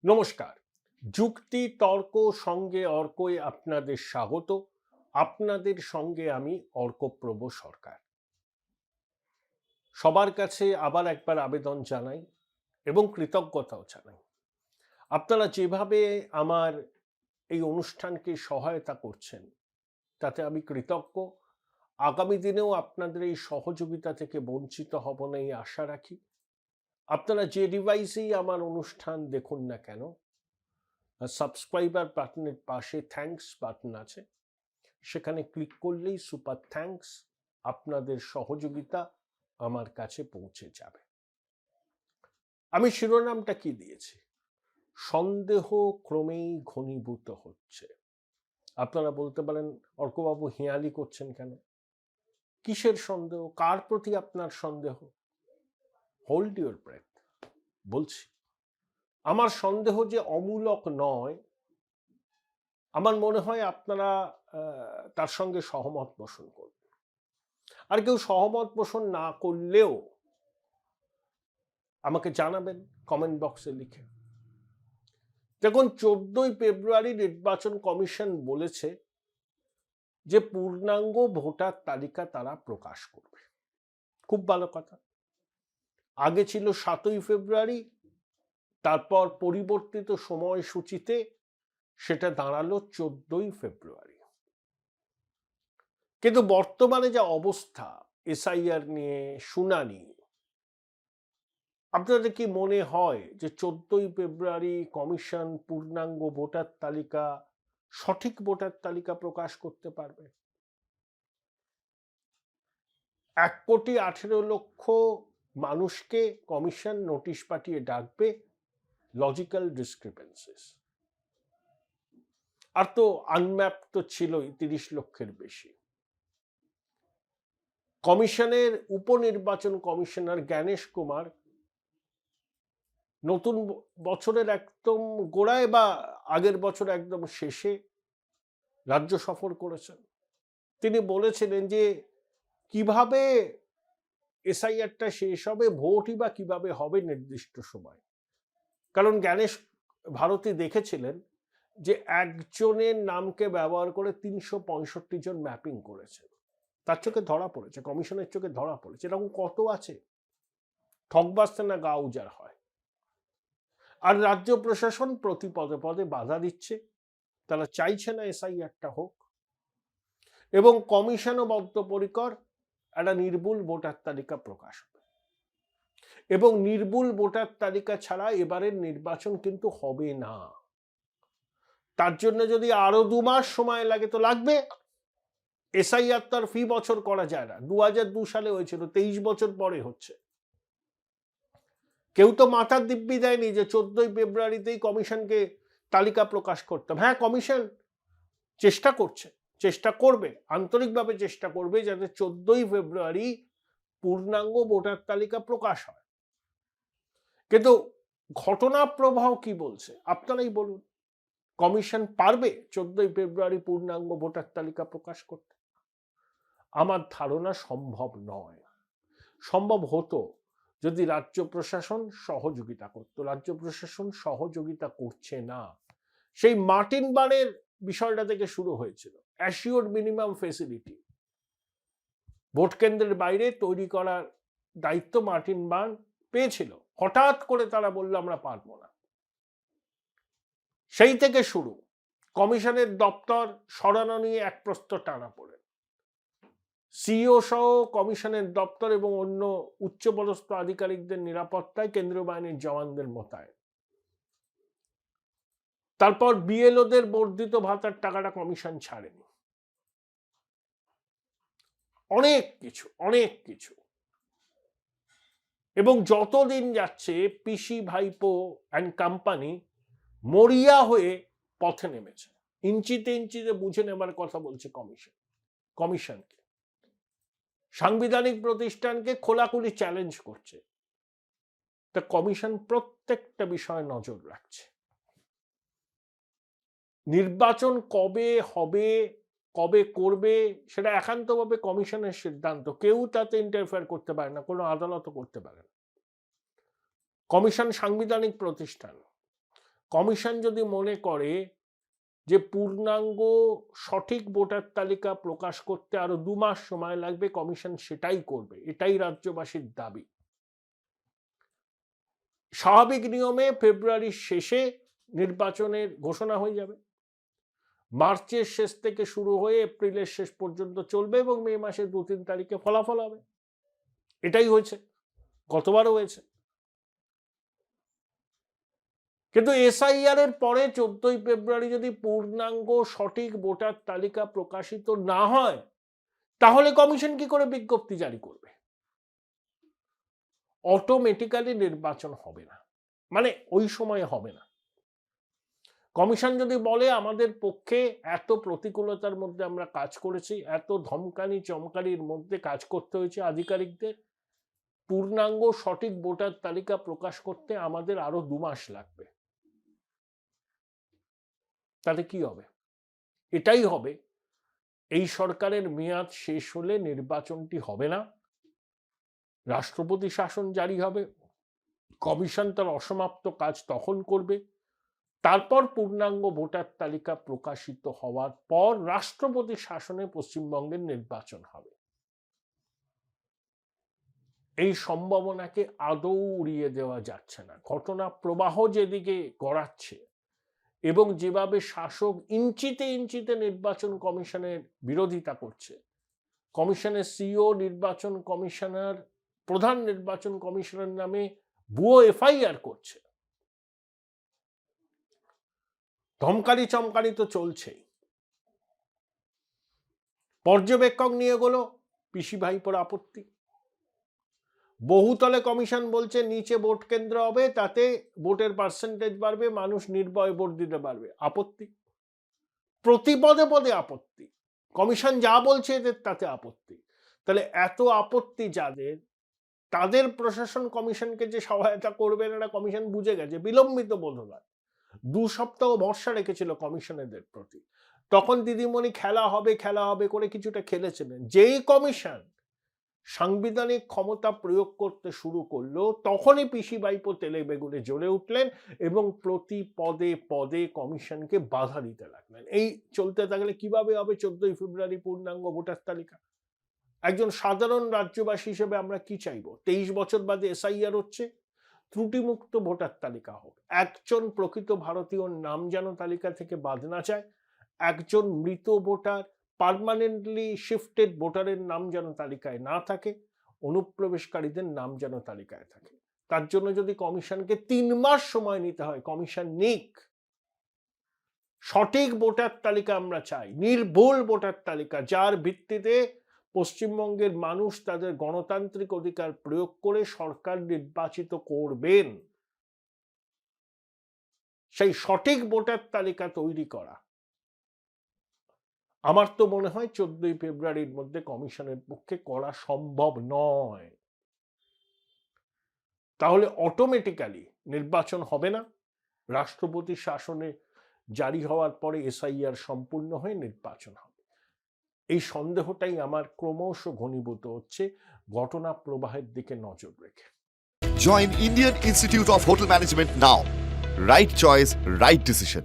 নমস্কার। যুক্তি তর্ক সঙ্গে অর্কই আপনাদের স্বাগত। আপনাদের সঙ্গে আমি অর্কপ্রভ সরকার। সবার কাছে আবার একবার আবেদন জানাই এবং কৃতজ্ঞতাও জানাই। আপনারা যেভাবে আমার এই অনুষ্ঠানকে সহায়তা করছেন তাতে আমি কৃতজ্ঞ। আগামী দিনেও আপনাদের এই সহযোগিতা থেকে বঞ্চিত হব না এই আশা রাখি। আপনারা যে ডিভাইসেই আমার অনুষ্ঠান দেখুন না কেন, সাবস্ক্রাইবার বাটনের পাশে থ্যাঙ্কস বাটন আছে, সেখানে ক্লিক করলেই সুপার থ্যাঙ্কস, আপনাদের সহযোগিতা আমার কাছে পৌঁছে যাবে। আমি শিরোনামটা কি দিয়েছি? সন্দেহ ক্রমেই ঘনীভূত হচ্ছে। আপনারা বলতে পারেন, অর্কবাবু হেঁয়ালি করছেন কেন? কিসের সন্দেহ? কার প্রতি আপনার সন্দেহ? হোল্ড ইউর ব্রেথ, বলছি। আমার সন্দেহ যে অমূলক নয়, আমার মনে হয় আপনারা তার সঙ্গে সহমত পোষণ করবেন। আর কেউ সহমত পোষণ না করলেও আমাকে জানাবেন কমেন্ট বক্সে লিখে। দেখুন, 14ই ফেব্রুয়ারি নির্বাচন কমিশন বলেছে যে পূর্ণাঙ্গ ভোটার তালিকা তারা প্রকাশ করবে। খুব ভালো কথা। আগে ছিল 7ই ফেব্রুয়ারি, তারপর পরিবর্তিত সময়সূচিতে সেটা দাঁড়ালো 14ই ফেব্রুয়ারি। কিন্তু বর্তমানে যা অবস্থা এসআইআর নিয়ে শুনানি, আপনাদের কি মনে হয় যে 14ই ফেব্রুয়ারি কমিশন পূর্ণাঙ্গ ভোটার তালিকা, সঠিক ভোটার তালিকা প্রকাশ করতে পারবে? 1,18,00,000 মানুষকে কমিশন নোটিশ পাঠিয়ে ডাকবে লজিক্যাল ডিসক্রিপেন্সিস। আর তো আনম্যাপ তো ছিলই 30 লক্ষের বেশি। কমিশনের উপনির্বাচন কমিশনার জ্ঞানেশ কুমার নতুন বছরের একদম গোড়ায় বা আগের বছর একদম শেষে রাজ্য সফর করেছেন। তিনি বলেছিলেন যে কিভাবে এসআইআরটা শেষ হবে, ভোটই বা কিভাবে হবে নির্দিষ্ট সময়। কারণ জ্ঞানেশ ভারতী দেখেছিলেন যে একজনের নামকে ব্যবহার করে 365 জন ম্যাপিং করেছে। তার চোখে ধরা পড়েছে, কমিশনের চোখে ধরা পড়েছে। এরকম কত আছে? ঠকবাসতে না গা উজাড় হয়। আর রাজ্য প্রশাসন প্রতি পদে পদে বাধা দিচ্ছে, তারা চাইছে না এসআইআরটা হোক, এবং কমিশনও বদ্ধপরিকর একটা নির্ভুল ভোটার তালিকা প্রকাশ হবে। এবং নির্ভুল ভোটার তালিকা ছাড়া এবারের নির্বাচন কিন্তু হবে না। তার জন্য যদি আরো 2 মাস সময় লাগে তো লাগবে। এসআইআর তার ফি বছর করা যায় না। 2002 সালে হয়েছিল, 23 বছর পরে হচ্ছে। কেউ তো মাথার দিব্যি দেয়নি যে 14ই ফেব্রুয়ারিতেই কমিশনকে তালিকা প্রকাশ করতে হবে। হ্যাঁ, কমিশন চেষ্টা করছে, চেষ্টা করবে, আন্তরিকভাবে চেষ্টা করবে যাতে 14ই ফেব্রুয়ারি পূর্ণাঙ্গ ভোটার তালিকা প্রকাশ হয়। কিন্তু ঘটনা প্রবাহ কি বলছে আপনারাই বলুন। কমিশন পারবে 14ই ফেব্রুয়ারি পূর্ণাঙ্গ ভোটার তালিকা প্রকাশ করতে? আমার ধারণা সম্ভব নয়। সম্ভব হতো যদি রাজ্য প্রশাসন সহযোগিতা করত। রাজ্য প্রশাসন সহযোগিতা করছে না। সেই মার্টিন বানের বিষয়টা থেকে শুরু হয়েছিল। অ্যাসিওর্ড মিনিমাম ফেসিলিটি ভোট কেন্দ্রের বাইরে তৈরি করার দায়িত্ব মার্টিন বান পেয়েছিল। হঠাৎ করে তারা বলল আমরা পারবো না। সেই থেকে শুরু কমিশনের দপ্তর সরানো নিয়ে এক প্রস্ত টানাপোড়েন। সিইও সহ কমিশনের দপ্তর এবং অন্য উচ্চপদস্থ আধিকারিকদের নিরাপত্তায় কেন্দ্রীয় বাহিনীর জওয়ানদের মোতায়েন। তারপর বিএলওদের বর্ধিত ভাতার টাকাটা কমিশন ছাড়েনি। অনেক কিছু, অনেক কিছু। এবং যতদিন যাচ্ছে পিসি ভাইপো অ্যান্ড কোম্পানি মরিয়া হয়ে পথে নেমেছে। ইঞ্চিতে ইঞ্চিতে বুঝে নেবার কথা বলছে কমিশনকে। সাংবিধানিক প্রতিষ্ঠানকে খোলাখুলি চ্যালেঞ্জ করছে। তা কমিশন প্রত্যেকটা বিষয়ে নজর রাখছে। নির্বাচন কবে হবে, কবে করবে, সেটা একান্তভাবে কমিশনের সিদ্ধান্ত। কেউ তাতে ইন্টারফেয়ার করতে পারে না, কোনো আদালতও করতে পারে না। কমিশন সাংবিধানিক প্রতিষ্ঠান। কমিশন যদি মনে করে যে পূর্ণাঙ্গ সঠিক ভোটার তালিকা প্রকাশ করতে আরো 2 মাস সময় লাগবে, কমিশন সেটাই করবে। এটাই রাজ্যবাসীর দাবি। স্বাভাবিক নিয়মে ফেব্রুয়ারির শেষে নির্বাচনের ঘোষণা হয়ে যাবে। মার্চের শেষ থেকে শুরু হয়ে এপ্রিলের শেষ পর্যন্ত চলবে এবং মে মাসের 2-3 তারিখে ফলাফল হবে। এটাই হয়েছে, গতবারও হয়েছে। কিন্তু এসআইআর এর পরে 14ই ফেব্রুয়ারি যদি পূর্ণাঙ্গ সঠিক ভোটার তালিকা প্রকাশিত না হয়, তাহলে কমিশন কি করে বিজ্ঞপ্তি জারি করবে? অটোমেটিক্যালি নির্বাচন হবে না, মানে ওই সময়ে হবে না। কমিশন যদি বলে আমাদের পক্ষে এত প্রতিকূলতার মধ্যে আমরা কাজ করেছি, এত ধমকানি চমকানির মধ্যে কাজ করতে হয়েছে আধিকারিকদের, পূর্ণাঙ্গ সঠিক ভোটার তালিকা প্রকাশ করতে আমাদের আরো 2 মাস লাগবে, তাহলে কি হবে? এটাই হবে, এই সরকারের মেয়াদ শেষ হলে নির্বাচনটি হবে না, রাষ্ট্রপতি শাসন জারি হবে, কমিশন তার অসমাপ্ত কাজ তখন করবে, তারপর পূর্ণাঙ্গ ভোটার তালিকা প্রকাশিত হওয়ার পর রাষ্ট্রপতি শাসনে পশ্চিমবঙ্গের নির্বাচন হবে। এই সম্ভাবনাকে আদৌ উড়িয়ে দেওয়া যাচ্ছে না। ঘটনা প্রবাহ যেদিকে গড়াচ্ছে এবং যেভাবে শাসক ইঞ্চিতে ইঞ্চিতে নির্বাচন কমিশনের বিরোধিতা করছে, কমিশনের সিইও নির্বাচন কমিশনার, প্রধান নির্বাচন কমিশনার নামে ভুয়ো এফআইআর করছে, ধমকানি চমকানি তো চলছেই। পর্যবেক্ষক নিয়ে গেলো পিসি ভাইপোর আপত্তি, বহুতলে কমিশন বলছে নিচে ভোট কেন্দ্র হবে, তাতে ভোটের পার্সেন্টেজ বাড়বে, মানুষ নির্ভয়ে ভোট দিতে পারবে, আপত্তি। প্রতি পদে পদে আপত্তি, কমিশন যা বলছে এদের তাতে আপত্তি। তাহলে এত আপত্তি যাদের, তাদের প্রশাসন কমিশনকে যে সহায়তা করবে না কমিশন বুঝে গেছে, বিলম্বিত বোধ হয় 2 সপ্তাহ ভরসা রেখেছিল কমিশনারদের প্রতি। তখন দিদিমণি খেলা হবে করে কিছুটা খেলেছিলেন। যেই কমিশন সাংবিধানিক ক্ষমতা প্রয়োগ করতে শুরু করলো, তখনই পিসি ভাইপো তেলে বেগুনে জ্বলে উঠলেন এবং প্রতি পদে পদে কমিশনকে বাধা দিতে লাগলেন। এই চলতে থাকলে কিভাবে হবে 14ই ফেব্রুয়ারি পূর্ণাঙ্গ ভোটার তালিকা? একজন সাধারণ রাজ্যবাসী হিসেবে আমরা কি চাইবো? 23 বছর বাদে এসআইআর হচ্ছে, ত্রুটিমুক্ত ভোটার তালিকা হোক, একজন প্রকৃত ভারতীয়র নাম যেন তালিকা থেকে বাদ না যায়, একজন মৃত ভোটার, পার্মানেন্টলি শিফটেড ভোটারের নাম যেন তালিকায় না থাকে, অনুপ্রবেশকারীদের নাম যেন তালিকায় থাকে। তার জন্য যদি কমিশনকে 3 মাস সময় নিতে হয়, কমিশন নিক। সঠিক ভোটার তালিকা আমরা চাই, নির্ভুল ভোটার তালিকা, যার ভিত্তিতে পশ্চিমবঙ্গের মানুষ তাদের গণতান্ত্রিক অধিকার প্রয়োগ করে সরকার নির্বাচিত করবেন। সেই সঠিক ভোটার তালিকা তৈরি করা আমার তো মনে হয় 14ই ফেব্রুয়ারির মধ্যে কমিশনের পক্ষে করা সম্ভব নয়। তাহলে অটোমেটিক্যালি নির্বাচন হবে না, রাষ্ট্রপতি শাসনে জারি হওয়ার পরে এসআইআর সম্পূর্ণ হয়ে নির্বাচন হবে। এই সন্দেহটাই আমার ক্রমশ ঘনীভূত হচ্ছে ঘটনা প্রবাহের দিকে নজর রেখে। Join Indian Institute of Hotel Management now. Right choice, right decision.